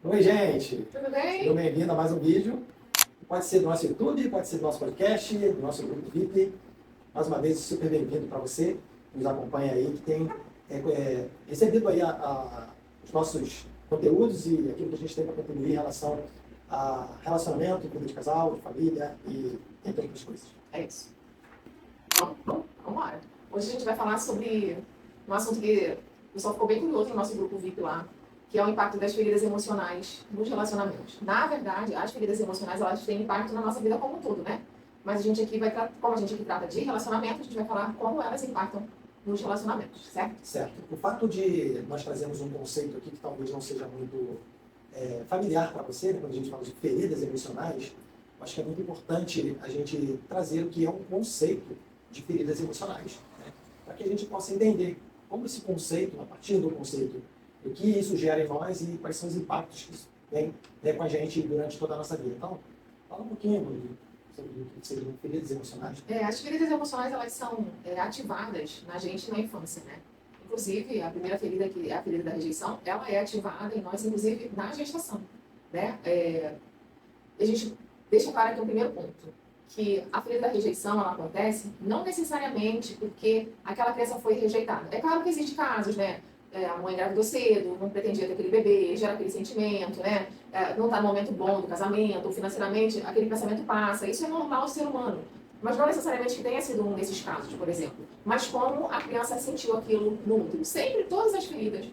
Oi, gente! Tudo bem? Sejam bem-vindos a mais um vídeo. Pode ser do nosso YouTube, pode ser do nosso podcast, do nosso grupo VIP. Mais uma vez, super bem-vindo para você que nos acompanha aí, que tem recebido aí os nossos conteúdos e aquilo que a gente tem para contribuir em relação a relacionamento, vida de casal, de família e entre outras coisas. É isso. Vamos lá. Hoje a gente vai falar sobre um assunto que o pessoal ficou bem curioso no nosso grupo VIP lá, que é o impacto das feridas emocionais nos relacionamentos. Na verdade, as feridas emocionais, elas têm impacto na nossa vida como um todo, né? Mas a gente aqui como a gente aqui trata de relacionamento, a gente vai falar como elas impactam nos relacionamentos, certo? Certo. O fato de nós trazermos um conceito aqui que talvez não seja muito familiar para você, né, quando a gente fala de feridas emocionais, acho que é muito importante a gente trazer o que é um conceito de feridas emocionais, né, para que a gente possa entender como esse conceito, a partir do conceito, o que isso gera em nós e quais são os impactos que isso tem com a gente durante toda a nossa vida. Então, fala um pouquinho sobre o que seriam feridas emocionais. As feridas emocionais, elas são ativadas na gente na infância, né? Inclusive, a primeira ferida, que é a ferida da rejeição, ela é ativada em nós, inclusive, na gestação, né? A gente deixa claro aqui um primeiro ponto, que a ferida da rejeição, ela acontece não necessariamente porque aquela criança foi rejeitada. É claro que existem casos, né? A mãe engravidou cedo, não pretendia ter aquele bebê, gera aquele sentimento, né? Não está no momento bom do casamento, ou financeiramente, aquele pensamento passa. Isso é normal do ser humano. Mas não necessariamente que tenha sido um desses casos, por exemplo. Mas como a criança sentiu aquilo no útero. Sempre, todas as feridas,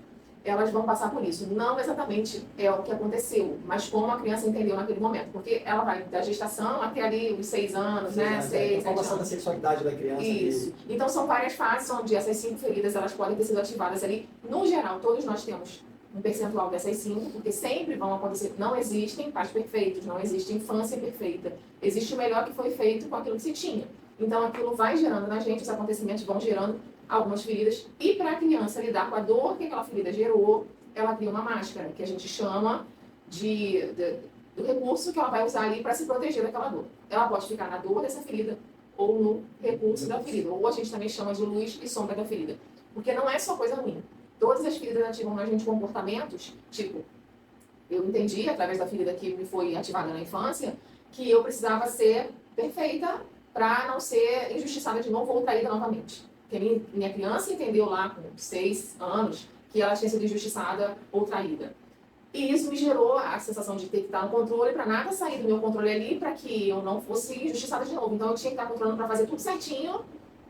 elas vão passar por isso. Não exatamente é o que aconteceu, mas como a criança entendeu naquele momento. Porque ela vai da gestação até ali os 6 anos, né? 6, 7 formação da anos. sexualidade da criança. Isso. Então são várias fases onde essas 5 feridas elas podem ter sido ativadas ali. No geral, todos nós temos um percentual dessas 5, porque sempre vão acontecer. Não existem pais perfeitos, não existe infância perfeita. Existe o melhor que foi feito com aquilo que se tinha. Então aquilo vai gerando na gente, os acontecimentos vão gerando algumas feridas. E para a criança lidar com a dor que aquela ferida gerou, ela cria uma máscara, que a gente chama do recurso que ela vai usar ali para se proteger daquela dor. Ela pode ficar na dor dessa ferida ou no recurso da ferida. Ou a gente também chama de luz e sombra da ferida. Porque não é só coisa ruim. Todas as feridas ativam na gente comportamentos, tipo, eu entendi, através da ferida que me foi ativada na infância, que eu precisava ser perfeita para não ser injustiçada de novo ou traída novamente. Porque minha criança entendeu lá com 6 anos que ela tinha sido injustiçada ou traída. E isso me gerou a sensação de ter que estar no controle para nada sair do meu controle ali para que eu não fosse injustiçada de novo. Então eu tinha que estar controlando para fazer tudo certinho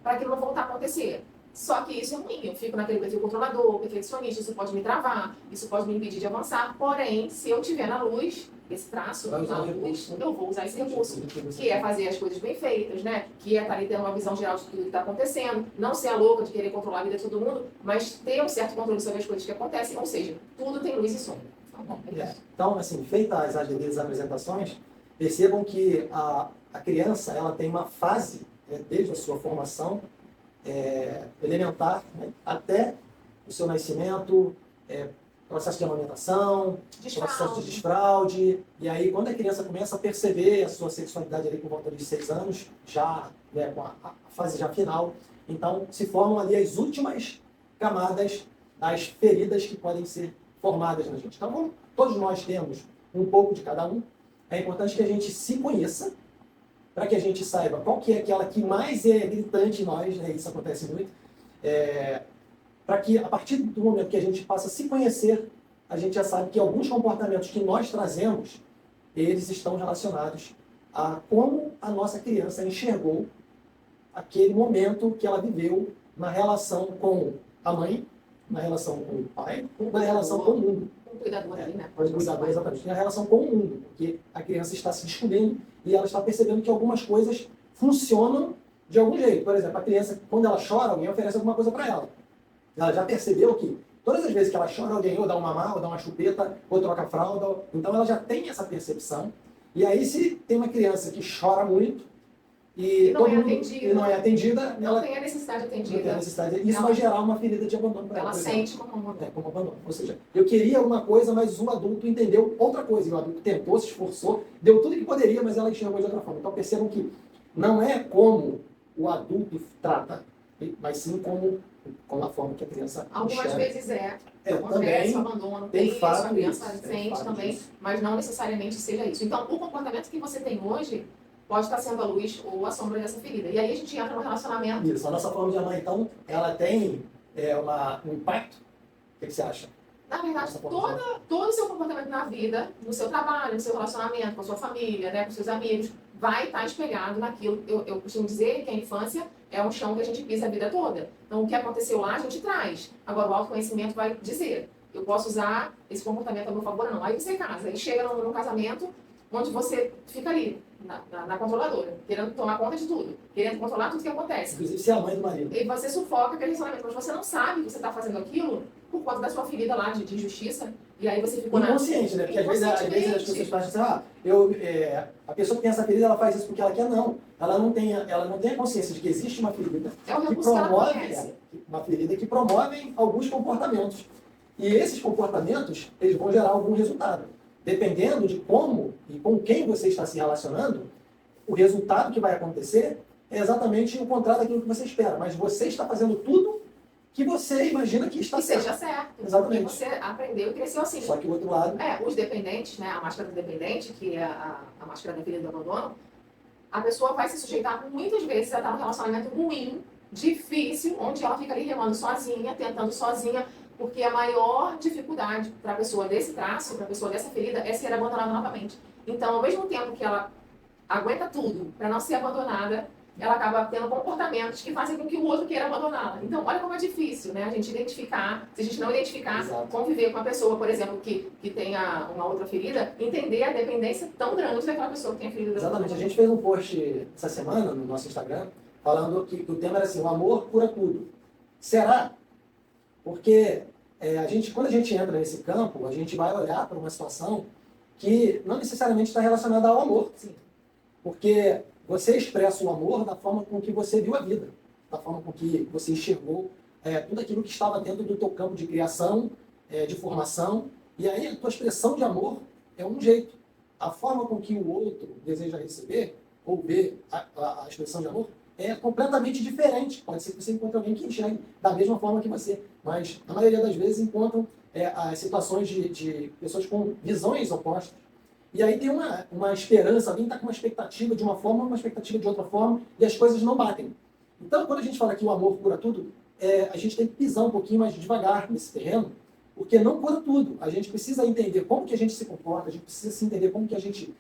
para aquilo não voltar a acontecer. Só que isso é ruim, eu fico naquele perfil controlador, perfeccionista, isso pode me travar, isso pode me impedir de avançar. Porém, se eu tiver na luz, esse traço, na luz, eu vou usar esse recurso, que é fazer as coisas bem feitas, né? Que é estar ali tendo uma visão geral de tudo que está acontecendo, não ser a louca de querer controlar a vida de todo mundo, mas ter um certo controle sobre as coisas que acontecem, ou seja, tudo tem luz e sombra. Então, assim, feitas as devidas apresentações, percebam que a criança ela tem uma fase, desde a sua formação elementar, né, até o seu nascimento, processo de amamentação, processo de desfraude, e aí quando a criança começa a perceber a sua sexualidade ali por volta de 6 anos, já com a fase já final, então se formam ali as últimas camadas das feridas que podem ser formadas na gente. Então, todos nós temos um pouco de cada um. É importante que a gente se conheça, para que a gente saiba qual que é aquela que mais é gritante em nós, né? Isso acontece muito, para que a partir do momento que a gente passa a se conhecer, a gente já sabe que alguns comportamentos que nós trazemos, eles estão relacionados a como a nossa criança enxergou aquele momento que ela viveu na relação com a mãe, na relação com o pai, na relação com o mundo. Com o cuidador ali, né? Com o cuidador, exatamente. Na relação com o mundo, porque a criança está se descobrindo e ela está percebendo que algumas coisas funcionam de algum jeito. Por exemplo, a criança, quando ela chora, alguém oferece alguma coisa para ela. Ela já percebeu que todas as vezes que ela chora, alguém ou dá um mamar, ou dá uma chupeta, ou troca a fralda. Então ela já tem essa percepção. E aí, se tem uma criança que chora muito, e não é atendida, ela tem a necessidade atendida. Não tem a necessidade. Isso vai gerar uma ferida de abandono para ela. Ela sente como abandono. Como abandono. Ou seja, eu queria uma coisa, mas o adulto entendeu outra coisa. E o adulto tentou, se esforçou, deu tudo que poderia, mas ela enxergou de outra forma. Então percebam que não é como o adulto trata, mas sim como com a forma que a criança Algumas enxerga. vezes acontece, também o abandono, tem isso, fato a criança disso, sente também, disso. mas não necessariamente seja isso. Então, o comportamento que você tem hoje pode estar sendo a luz ou a sombra dessa ferida. E aí a gente entra no relacionamento. Isso, a nossa forma de amar, então, ela tem um impacto? O que você acha? Na verdade, todo o seu comportamento na vida, no seu trabalho, no seu relacionamento, com a sua família, né, com seus amigos, vai estar espelhado naquilo. Eu costumo dizer que a infância é um chão que a gente pisa a vida toda. Então, o que aconteceu lá, a gente traz. Agora, o autoconhecimento vai dizer, eu posso usar esse comportamento a meu favor ou não. Aí você casa, aí chega num casamento onde você fica ali, na controladora, querendo tomar conta de tudo, querendo controlar tudo que acontece. Inclusive ser a mãe do marido. E você sufoca aquele relacionamento, mas você não sabe que você está fazendo aquilo por conta da sua ferida lá de injustiça, e aí você ficou inconsciente, né? Porque às vezes as pessoas pensam assim, a pessoa que tem essa ferida, ela faz isso porque ela quer, não. Ela não tem a consciência de que existe uma ferida que promove, uma ferida que promove alguns comportamentos. E esses comportamentos, eles vão gerar algum resultado. Dependendo de como e com quem você está se relacionando, o resultado que vai acontecer é exatamente o contrário daquilo que você espera. Mas você está fazendo tudo que você imagina que está certo. Seja certo. Exatamente. Porque você aprendeu e cresceu assim. Só que o outro lado... os dependentes, né, a máscara do dependente, que é a máscara da ferida do abandono, a pessoa vai se sujeitar muitas vezes a estar num relacionamento ruim, difícil, onde ela fica ali remando sozinha, tentando sozinha, porque a maior dificuldade para a pessoa desse traço, para a pessoa dessa ferida, é ser abandonada novamente. Então, ao mesmo tempo que ela aguenta tudo para não ser abandonada, ela acaba tendo comportamentos que fazem com que o outro queira abandoná-la. Então, olha como é difícil, né? A gente identificar, se a gente não identificar, Exato. Conviver com uma pessoa, por exemplo, que tenha uma outra ferida, entender a dependência tão grande daquela pessoa que tem a ferida. Exatamente. A gente fez um post essa semana no nosso Instagram, falando que o tema era assim, o amor cura tudo. Será? Porque quando a gente entra nesse campo, a gente vai olhar para uma situação que não necessariamente está relacionada ao amor. Sim. Porque você expressa o amor da forma com que você viu a vida, da forma com que você enxergou tudo aquilo que estava dentro do teu campo de criação, de formação, e aí a tua expressão de amor é um jeito. A forma com que o outro deseja receber, ou ver a expressão de amor, é completamente diferente. Pode ser que você encontre alguém que enxergue da mesma forma que você, mas na maioria das vezes encontram as situações de pessoas com visões opostas. E aí tem uma esperança, alguém está com uma expectativa de uma forma, uma expectativa de outra forma, e as coisas não batem. Então, quando a gente fala que o amor cura tudo, a gente tem que pisar um pouquinho mais devagar nesse terreno, porque não cura tudo. A gente precisa entender como que a gente se comporta, a gente precisa se entender como que a gente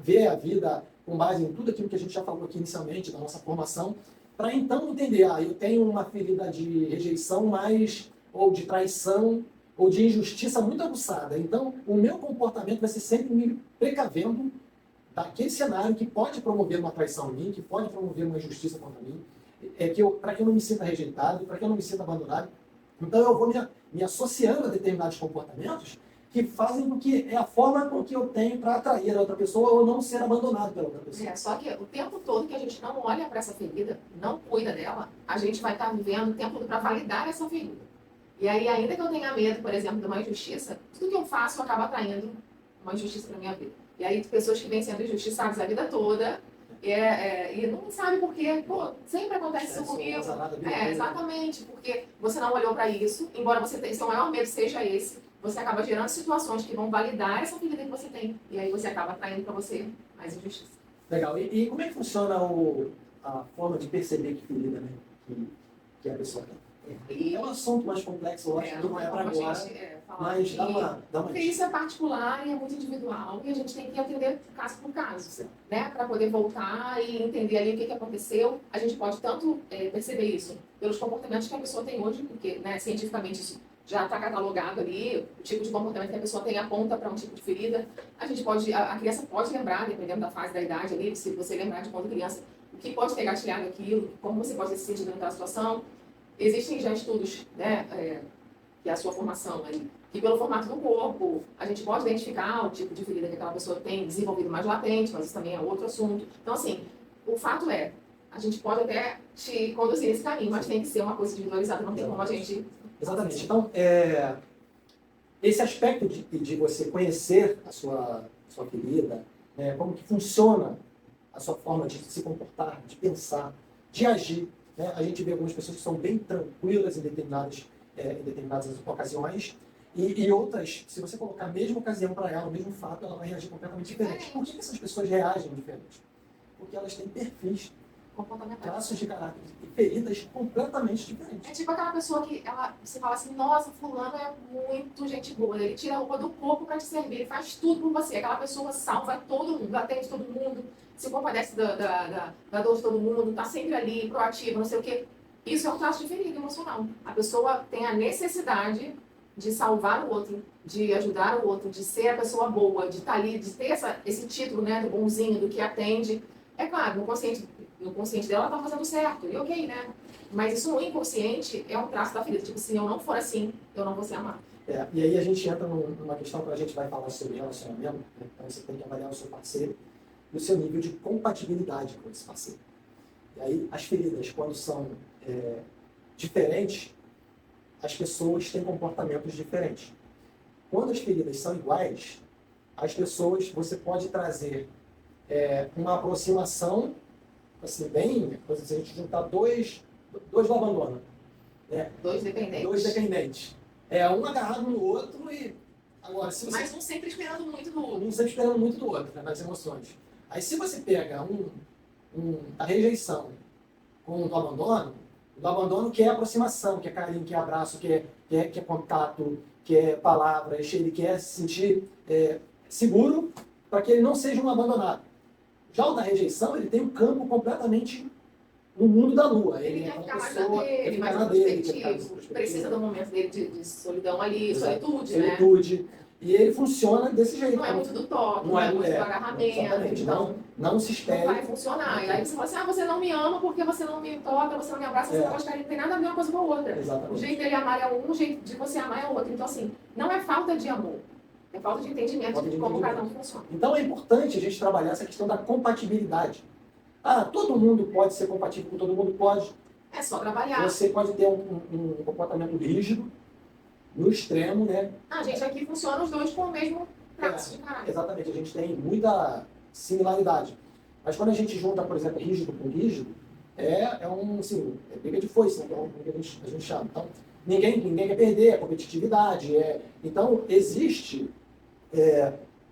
vê a vida com base em tudo aquilo que a gente já falou aqui inicialmente, da nossa formação, para então entender, eu tenho uma ferida de rejeição ou de traição, ou de injustiça muito aguçada. Então, o meu comportamento vai ser sempre me precavendo daquele cenário que pode promover uma traição em mim, que pode promover uma injustiça contra mim, para que eu não me sinta rejeitado, para que eu não me sinta abandonado. Então, eu vou me associando a determinados comportamentos que fazem com que é a forma com que eu tenho para atrair a outra pessoa ou não ser abandonado pela outra pessoa. Só que o tempo todo que a gente não olha para essa ferida, não cuida dela, a gente vai estar vivendo o tempo todo para validar essa ferida. E aí, ainda que eu tenha medo, por exemplo, de uma injustiça, tudo que eu faço acaba atraindo uma injustiça para minha vida. E aí, pessoas que vêm sendo injustiçadas a vida toda, e não sabe por quê. Sempre acontece isso comigo. Exatamente, porque você não olhou para isso, embora você tenha, seu maior medo seja esse, você acaba gerando situações que vão validar essa ferida que você tem. E aí você acaba atraindo para você mais injustiça. Legal. E como é que funciona a forma de perceber que ferida, né, que a pessoa tem? É um assunto mais complexo, eu acho que não é para agora, mas dá uma porque isso é particular e é muito individual, e a gente tem que atender caso por caso, né? Para poder voltar e entender ali o que aconteceu. A gente pode tanto perceber isso pelos comportamentos que a pessoa tem hoje, porque, né, cientificamente isso já está catalogado ali, o tipo de comportamento que a pessoa tem aponta para um tipo de ferida. A criança pode lembrar, dependendo da fase da idade ali, se você lembrar de quando criança, o que pode ter gatilhado aquilo, como você pode ter se sentido naquela situação. Existem já estudos, né, que é a sua formação aí, que pelo formato do corpo, a gente pode identificar o tipo de ferida que aquela pessoa tem desenvolvido mais latente, mas isso também é outro assunto. Então, assim, o fato a gente pode até te conduzir nesse caminho, mas tem que ser uma coisa individualizada, não tem como a gente... Exatamente. Então, esse aspecto de você conhecer a sua ferida, como que funciona a sua forma de se comportar, de pensar, de agir, né? A gente vê algumas pessoas que são bem tranquilas em determinadas ocasiões, e outras, se você colocar a mesma ocasião para ela, o mesmo fato, ela vai reagir completamente diferente. Por que essas pessoas reagem diferente? Porque elas têm perfis, traços de caráter e feridas completamente diferentes. É tipo aquela pessoa que você fala assim, nossa, fulano é muito gente boa, ele tira a roupa do corpo para te servir, ele faz tudo por você. Aquela pessoa salva todo mundo, atende todo mundo, se compadece da dor de todo mundo, tá sempre ali, proativa, não sei o quê. Isso é um traço de ferida emocional. A pessoa tem a necessidade de salvar o outro, de ajudar o outro, de ser a pessoa boa, de estar ali, de ter esse título, né, do bonzinho, do que atende. É claro, no consciente dela ela tá fazendo certo, e ok, né? Mas isso no inconsciente é um traço da ferida. Tipo, se eu não for assim, eu não vou ser amado. E aí a gente entra numa questão que a gente vai falar sobre relacionamento, né? Então você tem que avaliar o seu parceiro e o seu nível de compatibilidade com esse parceiro. E aí as feridas, quando são diferentes, as pessoas têm comportamentos diferentes. Quando as feridas são iguais, as pessoas, você pode trazer uma aproximação, assim, bem, por exemplo, se a gente juntar dois lavandonas, né? Dois dependentes. Dois dependentes. Um agarrado no outro e... Agora, se você... Mas um sempre esperando muito do outro. Um sempre esperando muito do outro, né, nas emoções. Aí se você pega a rejeição com o do abandono quer aproximação, quer carinho, quer abraço, quer contato, quer palavras, ele quer se sentir seguro para que ele não seja um abandonado. Já o da rejeição, ele tem um campo completamente no mundo da lua. Ele quer ficar mais na dele, mais introspectivo, precisa do momento dele de solidão ali, solitude, né? Solitude. E ele funciona desse jeito. Não é muito do toque, não é muito do agarramento. Então, não se espere. Não vai funcionar. E aí você fala assim, você não me ama porque você não me toca, você não me abraça, você não gosta de carinho. Não tem nada a ver uma coisa com a outra. Exatamente. O jeito dele amar é um, o jeito de você amar é outro. Então, assim, não é falta de amor. É falta de entendimento de como cada um funciona. Então é importante a gente trabalhar essa questão da compatibilidade. Todo mundo pode ser compatível com todo mundo? Pode. É só trabalhar. Você pode ter um comportamento rígido, no extremo, né? Gente, aqui funciona os dois com o mesmo traço de caráter. Exatamente, a gente tem muita similaridade. Mas quando a gente junta, por exemplo, rígido com rígido, assim, briga de foice, né? Então, a gente chama. Então, ninguém quer perder, a competitividade. Então, existe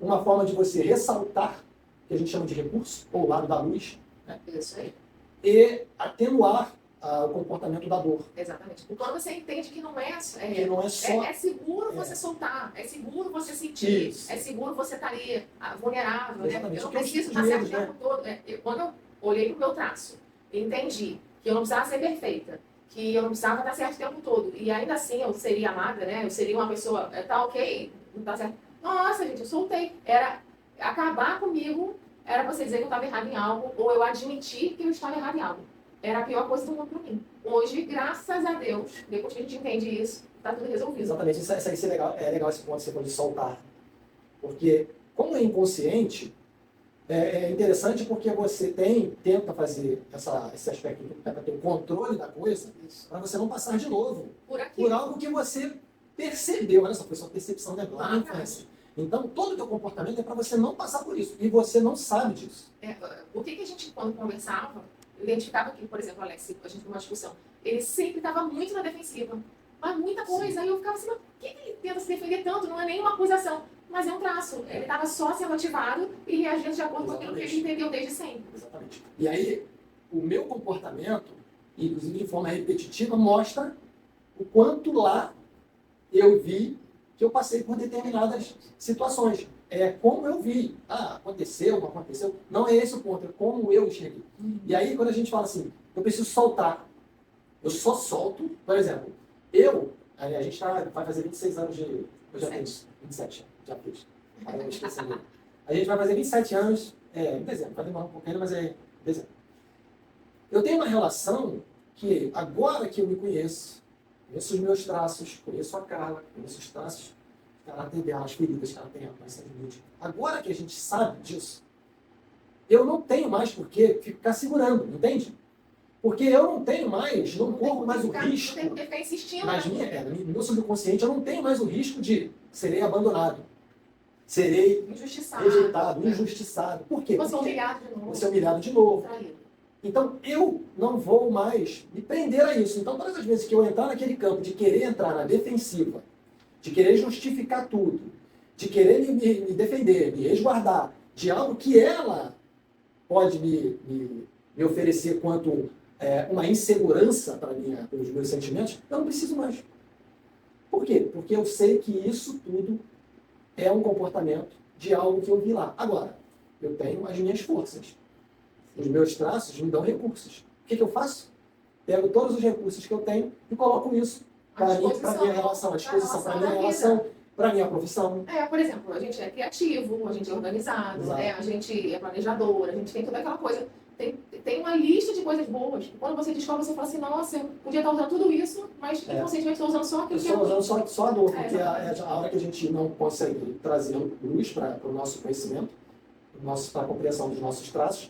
uma forma de você ressaltar, que a gente chama de recurso, ou lado da luz, né? Isso aí. E atenuar o comportamento da dor. Exatamente. Quando você entende que não é só... É seguro você soltar, é seguro você sentir, é seguro você estar ali vulnerável, né? Eu não preciso estar certo o tempo todo. Quando eu olhei para o meu traço, entendi que eu não precisava ser perfeita, que eu não precisava estar certo o tempo todo, e ainda assim eu seria amada, né? Eu seria uma pessoa, tá ok, não tá certo. Nossa, gente, eu soltei. Era acabar comigo, era você dizer que eu estava errado em algo, ou eu admitir que eu estava errado em algo. Era a pior coisa do mundo para mim. Hoje, graças a Deus, depois que a gente entende isso, está tudo resolvido. Exatamente. Isso é legal esse ponto que você pode soltar. Porque, como é inconsciente, é interessante porque você tenta fazer esse aspecto, tenta ter o controle da coisa, para você não passar de novo por algo que você percebeu. Olha só, foi sua percepção lá na infância. Então, todo o teu comportamento é para você não passar por isso. E você não sabe disso. O que a gente, quando conversava, eu identificava que, por exemplo, o Alex, a gente teve uma discussão, ele sempre estava muito na defensiva. Mas muita coisa. Sim. Aí eu ficava assim, mas por que ele tenta se defender tanto? Não é nenhuma acusação. Mas é um traço. Ele estava só sendo ativado e reagindo de acordo com aquilo que ele entendeu desde sempre. Exatamente. E aí, o meu comportamento, inclusive de forma repetitiva, mostra o quanto lá eu vi que eu passei por determinadas situações. Como eu vi. Aconteceu, não aconteceu. Não é esse o ponto, é como eu enxerguei. E aí, quando a gente fala assim, eu preciso soltar. Eu só solto, por exemplo, a gente vai fazer 26 anos de... Eu já tenho 27, já fiz. Aí eu esqueci. A gente vai fazer 27 anos, em dezembro, vai demorar um pouquinho, mas é em dezembro. Eu tenho uma relação que, agora que eu me conheço os meus traços, conheço a Carla, conheço os traços, o caráter dela, as feridas que ela tem, agora que a gente sabe disso, eu não tenho mais por que ficar segurando, entende? Porque eu não tenho mais, não corro mais o risco. Não tem que ficar insistindo. Mas no meu subconsciente, eu não tenho mais o risco de serei abandonado. Serei injustiçado, rejeitado, injustiçado. Por quê? Você é humilhado de novo. Você é humilhado de novo. Traído. Então, eu não vou mais me prender a isso. Então, todas as vezes que eu entrar naquele campo de querer entrar na defensiva, de querer justificar tudo, de querer me defender, me resguardar de algo que ela pode me oferecer quanto uma insegurança para os meus sentimentos, eu não preciso mais. Por quê? Porque eu sei que isso tudo é um comportamento de algo que eu vi lá. Agora, eu tenho as minhas forças. Os meus traços me dão recursos. O que eu faço? Pego todos os recursos que eu tenho e coloco isso para a minha relação, à disposição, para a minha relação, para a minha profissão. Por exemplo, a gente é criativo, a gente é organizado, né? A gente é planejador, a gente tem toda aquela coisa. Tem uma lista de coisas boas. Quando você descobre, você fala assim, nossa, eu podia estar usando tudo isso, mas inconscientemente estou usando só aquilo que é bom. Estou usando só a dor, porque a hora que a gente não consegue trazer luz para o nosso conhecimento, para a compreensão dos nossos traços,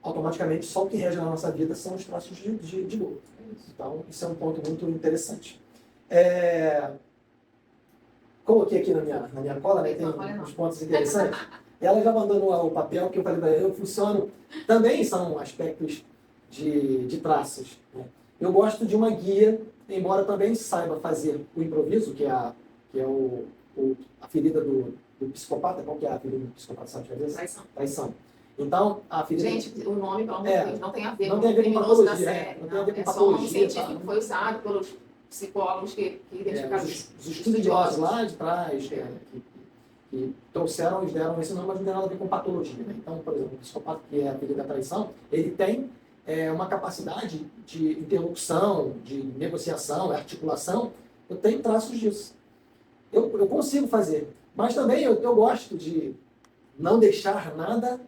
automaticamente só o que rege na nossa vida são os traços de dor. Então, isso é um ponto muito interessante. Coloquei aqui na minha cola, né, tem uns pontos interessantes. Ela já mandou o papel que eu falei para ela, eu funciono. Também são aspectos de traços. Né? Eu gosto de uma guia, embora também saiba fazer o improviso, que é a ferida do psicopata. Qual que é a ferida do psicopata? Sabe de cabeça? Traição. Então, a ferida... Gente, o nome, pelo amor de Deus, não tem a ver com o patologia. Não tem a ver com patologia. É só um nome científico que foi usado pelos psicólogos que identificaram os estudiosos lá de trás, que trouxeram e deram esse nome, mas não tem nada a ver com patologia. Né? Então, por exemplo, o psicopata, que é a ferida da traição, ele tem uma capacidade de interlocução, de negociação, articulação. Eu tenho traços disso. Eu consigo fazer. Mas também eu gosto de não deixar nada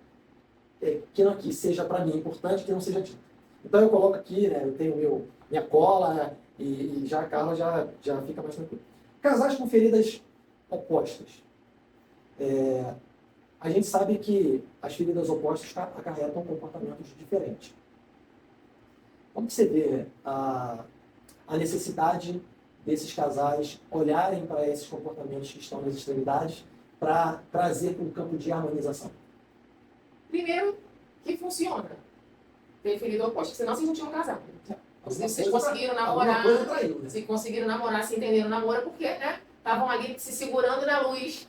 que seja para mim importante, que não seja dito. Então eu coloco aqui, né, eu tenho minha cola e já a Carla já fica mais tranquila. Casais com feridas opostas. A gente sabe que as feridas opostas acarretam comportamentos diferentes. Como que você vê a necessidade desses casais olharem para esses comportamentos que estão nas extremidades para trazer para um campo de harmonização? Primeiro, que funciona. Ter ferida oposta, senão vocês não tinham casado. Se vocês conseguiram namorar, se conseguiram namorar, se entenderam no namoro, porque, né? Estavam ali se segurando na luz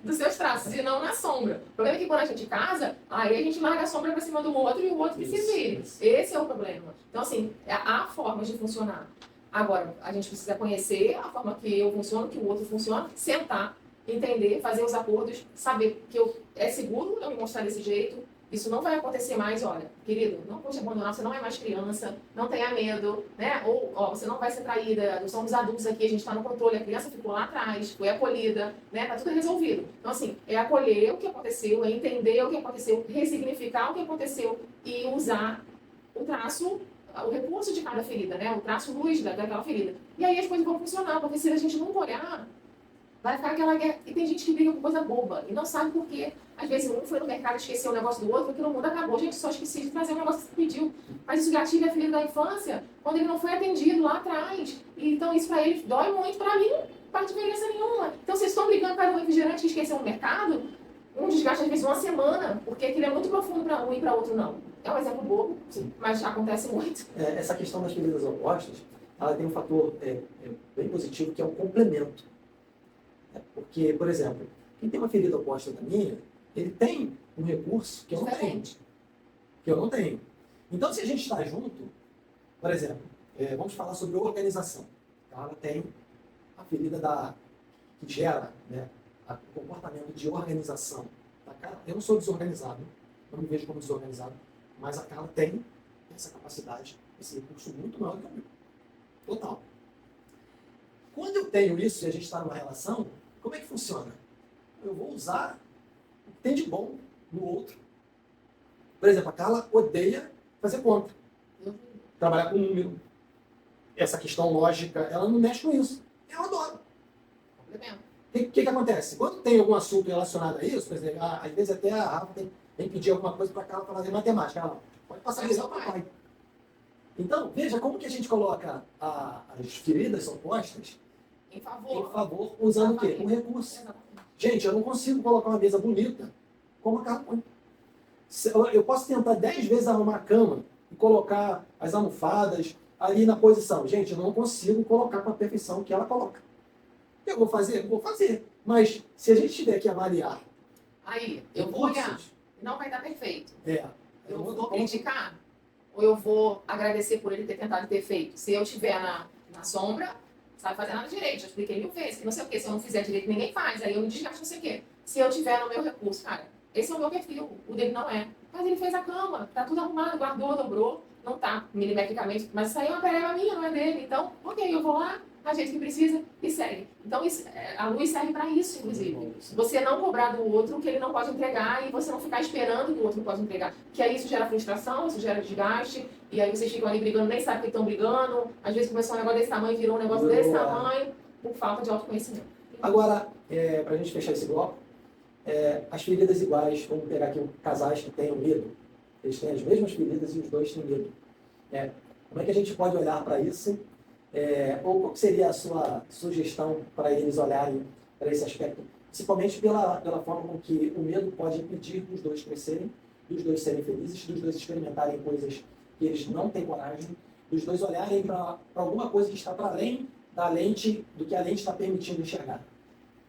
dos seus traços e não na sombra. O problema é que quando a gente casa, aí a gente larga a sombra para cima do outro e o outro que se vire. Esse é o problema. Então, assim, há formas de funcionar. Agora, a gente precisa conhecer a forma que eu funciono, que o outro funciona, sentar, entender, fazer os acordos, saber que é seguro eu me mostrar desse jeito. Isso não vai acontecer mais, olha, querido, não vou te abandonar, você não é mais criança, não tenha medo, né? Ou, você não vai ser traída, nós somos adultos aqui, a gente está no controle, a criança ficou lá atrás, foi acolhida, né? Tá tudo resolvido. Então, assim, é acolher o que aconteceu, é entender o que aconteceu, ressignificar o que aconteceu e usar o traço, o recurso de cada ferida, né? O traço luz daquela ferida. E aí as coisas vão funcionar, porque se a gente não olhar, vai ficar aquela guerra. E tem gente que briga com coisa boba e não sabe por quê. Às vezes um foi no mercado e esqueceu o negócio do outro, aquilo no mundo acabou. Gente, só esqueci de trazer o negócio que você pediu. Mas isso gatilha a ferida da infância, quando ele não foi atendido lá atrás. E, então isso pra ele dói muito, pra mim não faz diferença nenhuma. Então vocês estão brigando para um refrigerante que esqueceu no mercado, um desgaste às vezes uma semana, porque aquilo é muito profundo para um e para outro não. É um exemplo bobo, sim, mas acontece muito. Essa questão das feridas opostas, ela tem um fator bem positivo, que é o complemento. Porque, por exemplo, quem tem uma ferida oposta da minha, ele tem um recurso que eu não tenho. Que eu não tenho. Então, se a gente está junto, por exemplo, vamos falar sobre organização. Ela tem a ferida que gera, né, o comportamento de organização. Eu não sou desorganizado, não me vejo como desorganizado, mas a Carla tem essa capacidade, esse recurso muito maior do que o meu. Total. Quando eu tenho isso e a gente está numa relação, como é que funciona? Eu vou usar o que tem de bom no outro. Por exemplo, a Carla odeia fazer conta. Trabalhar com número. Essa questão lógica, ela não mexe com isso. Eu adoro. O que acontece? Quando tem algum assunto relacionado a isso, por exemplo, às vezes até a Rafa tem que pedir alguma coisa para a Carla para fazer matemática. Ela pode passar a visão para o pai. Então, veja como que a gente coloca as feridas opostas em favor, usando o quê? Um recurso. Gente, eu não consigo colocar uma mesa bonita como a Carla põe. Eu posso tentar 10 vezes arrumar a cama e colocar as almofadas ali na posição. Gente, eu não consigo colocar com a perfeição que ela coloca. Eu vou fazer? Vou fazer. Mas se a gente tiver que avaliar... Aí, eu vou olhar. Não vai dar perfeito. Eu vou criticar? Ou eu vou agradecer por ele ter tentado ter feito? Se eu estiver na sombra, sabe fazer nada direito. Já expliquei 1000 vezes. Que não sei o quê. Se eu não fizer direito, ninguém faz. Aí eu me desgasto, não sei o quê. Se eu estiver no meu recurso, cara, esse é o meu perfil. O dele não é. Mas ele fez a cama. Tá tudo arrumado. Guardou, dobrou. Não tá milimetricamente. Mas isso aí é uma tarefa minha, não é dele. Então, ok, eu vou lá, a gente que precisa e segue. Então, a luz serve para isso, inclusive. Você não cobrar do outro o que ele não pode entregar e você não ficar esperando que o outro pode entregar. Que aí isso gera frustração, isso gera desgaste, e aí vocês ficam ali brigando, nem sabem que estão brigando. Às vezes começou um negócio desse tamanho, virou um negócio desse tamanho, por falta de autoconhecimento. Agora, para a gente fechar esse bloco, as feridas iguais, vamos pegar aqui casais que tenham medo. Eles têm as mesmas feridas e os dois têm medo. Como é que a gente pode olhar para isso? Ou qual seria a sua sugestão para eles olharem para esse aspecto? Principalmente pela forma com que o medo pode impedir dos dois crescerem, dos dois serem felizes, dos dois experimentarem coisas que eles não têm coragem, dos dois olharem para alguma coisa que está para além da lente, do que a lente está permitindo enxergar.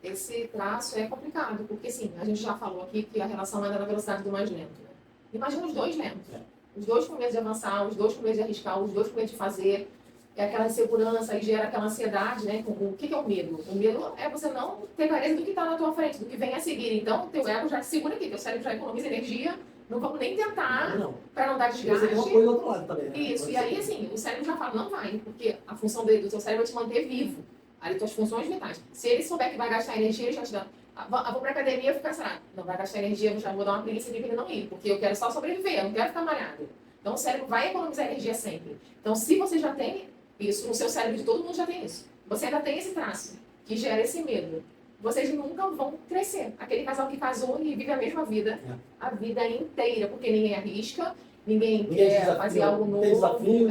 Esse traço é complicado, porque sim, a gente já falou aqui que a relação anda na velocidade do mais lento. Né? Imagina os dois lentos. Os dois com medo de avançar, os dois com medo de arriscar, os dois com medo de fazer. Aquela insegurança e gera aquela ansiedade, né? O que é o medo? O medo é você não ter clareza do que está na tua frente, do que vem a seguir. Então, teu ego já te segura aqui, teu cérebro já economiza energia, não vamos nem tentar para não dar desgaste. Você tem uma coisa do outro lado também, né? Isso, e aí assim, o cérebro já fala, não vai, porque a função do teu cérebro é te manter vivo. Aí, tuas funções vitais. Se ele souber que vai gastar energia, ele já te dá. Vou pra academia e ficar, será? Não vai gastar energia, eu já vou dar uma preguiça de ele não ir, porque eu quero só sobreviver, eu não quero ficar malhado. Então, o cérebro vai economizar energia sempre. Então, se você já tem isso, no seu cérebro de todo mundo já tem isso. Você ainda tem esse traço que gera esse medo. Vocês nunca vão crescer. Aquele casal que casou e vive a mesma vida, a vida inteira, porque ninguém arrisca, ninguém quer fazer algo novo. Desafio.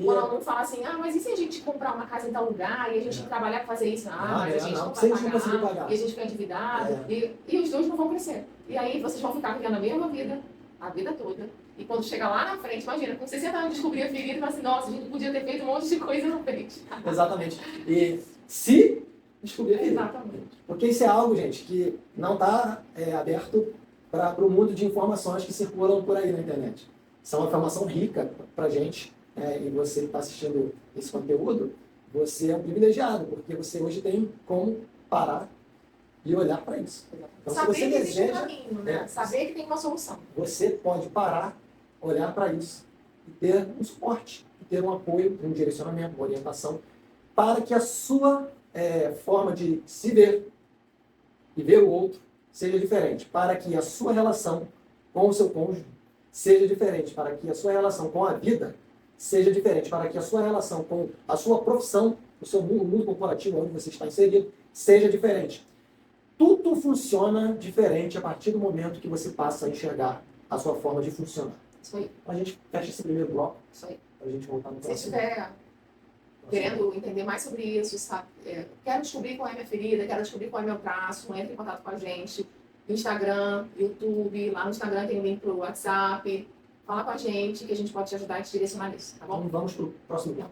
Quando um fala assim, mas e se a gente comprar uma casa em tal lugar e a gente trabalhar para fazer isso? Mas a gente não vai pagar, e a gente fica endividado, e os dois não vão crescer. E aí vocês vão ficar vivendo a mesma vida, a vida toda. E quando chegar lá na frente, imagina, com 60 anos descobrir a ferida e falar assim, nossa, a gente podia ter feito um monte de coisa na frente. Exatamente. E se descobrir a ferida. Exatamente. Porque isso é algo, gente, que não está aberto para o mundo de informações que circulam por aí na internet. São uma informação rica para a gente, e você que está assistindo esse conteúdo, você é um privilegiado, porque você hoje tem como parar e olhar para isso. Então, saber se você que existe deseja, um caminho, né? Saber que tem uma solução. Você pode parar, olhar para isso e ter um suporte, e ter um apoio, um direcionamento, uma orientação, para que a sua forma de se ver e ver o outro seja diferente, para que a sua relação com o seu cônjuge seja diferente, para que a sua relação com a vida seja diferente, para que a sua relação com a sua profissão, o seu mundo corporativo onde você está inserido, seja diferente. Tudo funciona diferente a partir do momento que você passa a enxergar a sua forma de funcionar. Isso aí. A gente fecha esse primeiro bloco. Isso aí. Para a gente voltar no próximo. Se estiver querendo entender mais sobre isso, sabe? Quero descobrir qual é a minha ferida, quero descobrir qual é meu traço, entre em contato com a gente. Instagram, YouTube, lá no Instagram tem um link pro WhatsApp. Fala com a gente que a gente pode te ajudar e te direcionar nisso, tá bom? Então vamos pro próximo bloco.